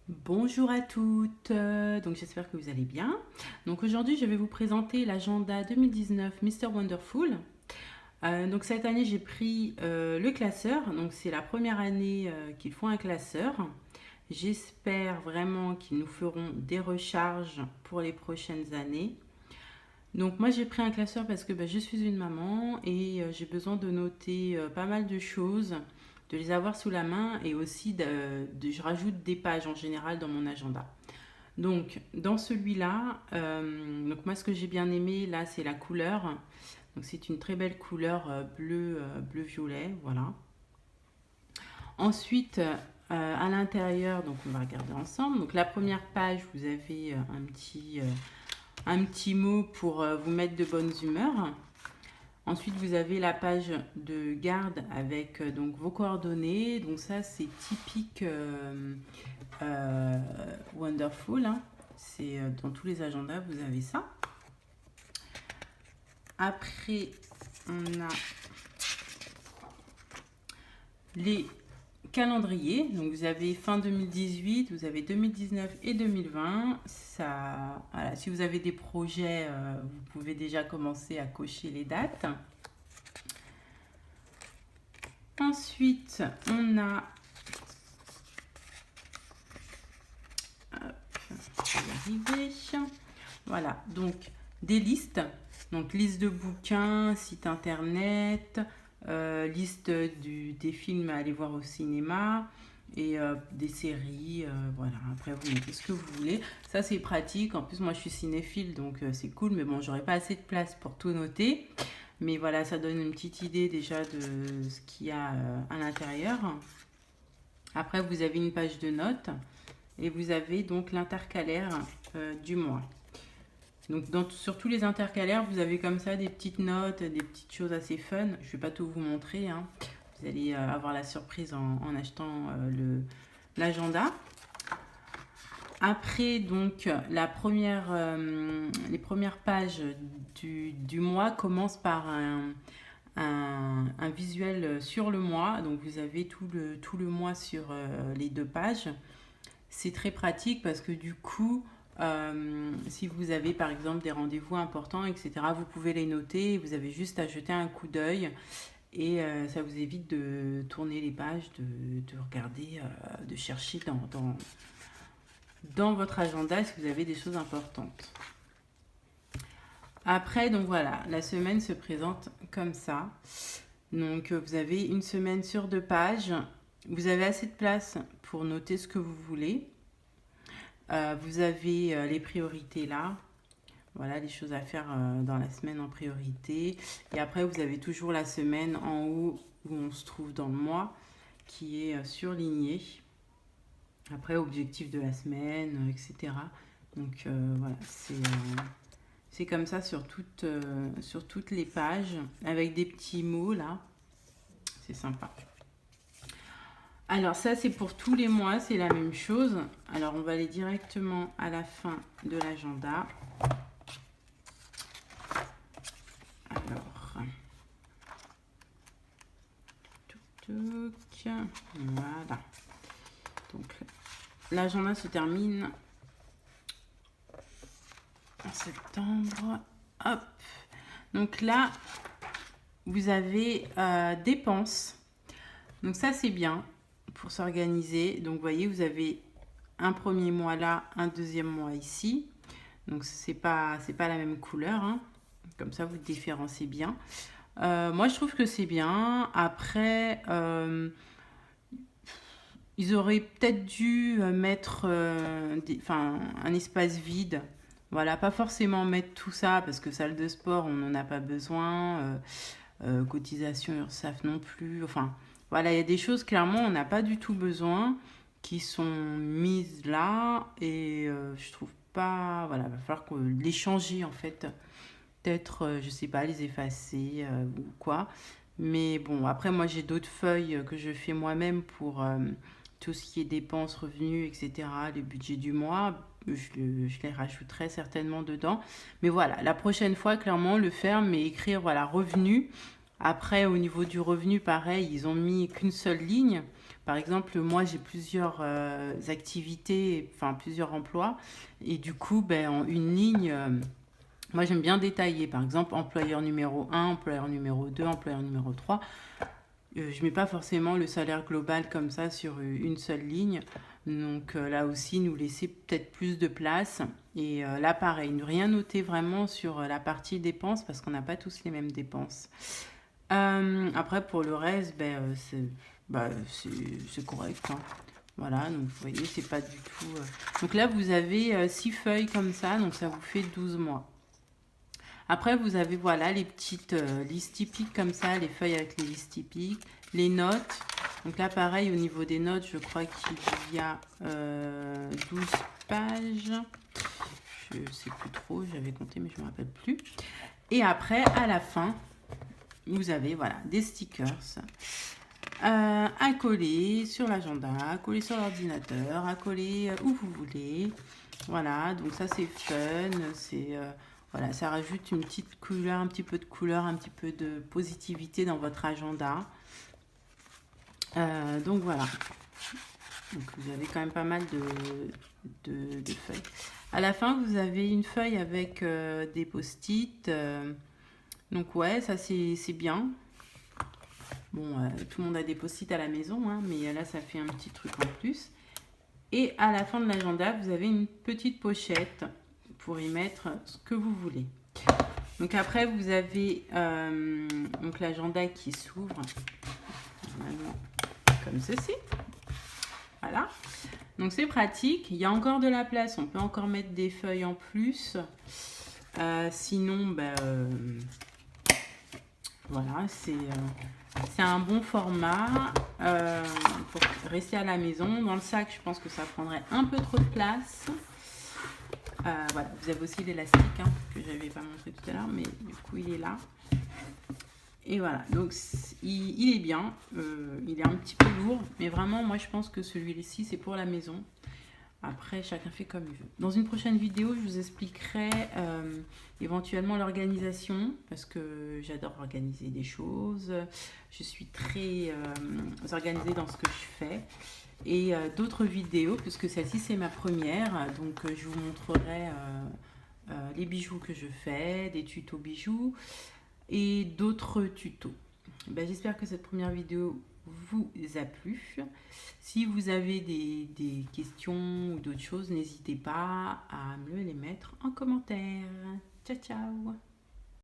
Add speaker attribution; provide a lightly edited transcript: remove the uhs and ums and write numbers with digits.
Speaker 1: Bonjour à toutes, donc j'espère que vous allez bien. Donc aujourd'hui je vais vous présenter l'agenda 2019 Mr. Wonderful. Donc cette année j'ai pris le classeur, donc c'est la première année qu'ils font un classeur. J'espère vraiment qu'ils nous feront des recharges pour les prochaines années. Donc moi j'ai pris un classeur parce que je suis une maman et j'ai besoin de noter pas mal de choses, de les avoir sous la main et aussi je rajoute des pages en général dans mon agenda. Donc dans celui-là, donc moi ce que j'ai bien aimé là c'est la couleur. Donc c'est une très belle couleur bleu violet, voilà. Ensuite à l'intérieur, donc on va regarder ensemble. Donc la première page vous avez un petit mot pour vous mettre de bonne humeur. Ensuite, vous avez la page de garde avec donc vos coordonnées. Donc ça, c'est typique Wonderful, hein. C'est dans tous les agendas, vous avez ça. Après, on a les calendriers. Donc vous avez fin 2018, vous avez 2019 et 2020. Ça, voilà, si vous avez des projets, vous pouvez déjà commencer à cocher les dates. Ensuite, on a voilà, donc des listes. Donc liste de bouquins, site internet, liste des films à aller voir au cinéma et des séries. Voilà, après vous mettez ce que vous voulez. Ça c'est pratique. En plus moi je suis cinéphile donc c'est cool. Mais bon, j'aurais pas assez de place pour tout noter. Mais voilà, ça donne une petite idée déjà de ce qu'il y a à l'intérieur. Après, vous avez une page de notes et vous avez donc l'intercalaire du mois. Donc sur tous les intercalaires, vous avez comme ça des petites notes, des petites choses assez fun. Je ne vais pas tout vous montrer, hein. Vous allez avoir la surprise en achetant l'agenda. Après, donc, les premières pages du mois commencent par un visuel sur le mois. Donc, vous avez tout le mois sur les deux pages. C'est très pratique parce que du coup, si vous avez par exemple des rendez-vous importants, etc., vous pouvez les noter. Vous avez juste à jeter un coup d'œil et ça vous évite de tourner les pages, de regarder, de chercher dans votre agenda si vous avez des choses importantes. Après, donc voilà, la semaine se présente comme ça. Donc vous avez une semaine sur deux pages. Vous avez assez de place pour noter ce que vous voulez. Vous avez les priorités là. Voilà, les choses à faire dans la semaine en priorité. Et après, vous avez toujours la semaine en haut où on se trouve dans le mois qui est surligné. Après, objectif de la semaine, etc. Donc voilà, c'est comme ça sur toutes les pages avec des petits mots là. C'est sympa. Alors ça c'est pour tous les mois, c'est la même chose. Alors on va aller directement à la fin de l'agenda. Alors, voilà. Donc l'agenda se termine en septembre. Hop. Donc là, vous avez dépenses. Donc ça c'est bien pour s'organiser. Donc vous voyez, vous avez un premier mois là, un deuxième mois ici. Donc c'est pas la même couleur, hein. Comme ça vous différenciez bien. Moi je trouve que c'est bien. Après ils auraient peut-être dû mettre un espace vide. Voilà, pas forcément mettre tout ça parce que salle de sport on n'en a pas besoin. Cotisation URSSAF non plus. Enfin voilà, il y a des choses clairement on n'a pas du tout besoin qui sont mises là et je trouve pas. Voilà, il va falloir les changer en fait. Peut-être, je sais pas, les effacer ou quoi. Mais bon, après moi j'ai d'autres feuilles que je fais moi-même pour tout ce qui est dépenses, revenus, etc. Les budgets du mois. Je les rajouterai certainement dedans. Mais voilà, la prochaine fois, clairement, le faire, mais écrire, voilà, revenus. Après, au niveau du revenu, pareil, ils ont mis qu'une seule ligne Par exemple, moi, j'ai plusieurs activités, enfin plusieurs emplois. Et du coup, ben, en une ligne, moi, j'aime bien détailler. Par exemple, employeur numéro un, employeur numéro 2, employeur numéro 3. Je ne mets pas forcément le salaire global comme ça sur une seule ligne. Donc là aussi, nous laisser peut-être plus de place. Et là, pareil, ne rien noter vraiment sur la partie dépenses parce qu'on n'a pas tous les mêmes dépenses. Après, pour le reste, ben, c'est correct, hein. Voilà, donc vous voyez, c'est pas du tout... Donc là, vous avez 6 feuilles comme ça, donc ça vous fait 12 mois. Après, vous avez voilà les petites listes typiques comme ça, les feuilles avec les listes typiques, les notes. Donc là, pareil, au niveau des notes, je crois qu'il y a 12 pages. Je ne sais plus trop, j'avais compté, mais je ne me rappelle plus. Et après, à la fin, vous avez voilà des stickers à coller sur l'agenda, à coller sur l'ordinateur, à coller où vous voulez. Voilà, donc ça c'est fun, c'est... voilà, ça rajoute une petite couleur, un petit peu de couleur, un petit peu de positivité dans votre agenda. Donc voilà. Donc vous avez quand même pas mal de feuilles. À la fin, vous avez une feuille avec des post-it. Donc ouais, ça c'est bien. Bon, tout le monde a des post-it à la maison, hein, mais là ça fait un petit truc en plus. Et à la fin de l'agenda, vous avez une petite pochette pour y mettre ce que vous voulez. Donc après, vous avez donc l'agenda qui s'ouvre comme ceci. Voilà. Donc c'est pratique. Il y a encore de la place. On peut encore mettre des feuilles en plus. Sinon, voilà, c'est un bon format pour rester à la maison. Dans le sac, je pense que ça prendrait un peu trop de place. Voilà, vous avez aussi l'élastique hein, que je n'avais pas montré tout à l'heure, mais du coup il est là. Et voilà, donc il est bien, il est un petit peu lourd, mais vraiment moi je pense que celui-ci c'est pour la maison. Après chacun fait comme il veut. Dans une prochaine vidéo je vous expliquerai éventuellement l'organisation, parce que j'adore organiser des choses, je suis très organisée dans ce que je fais. Et d'autres vidéos, puisque celle-ci c'est ma première, donc je vous montrerai les bijoux que je fais, des tutos bijoux et d'autres tutos. Ben, j'espère que cette première vidéo vous a plu. Si vous avez des questions ou d'autres choses, n'hésitez pas à me les mettre en commentaire. Ciao ciao.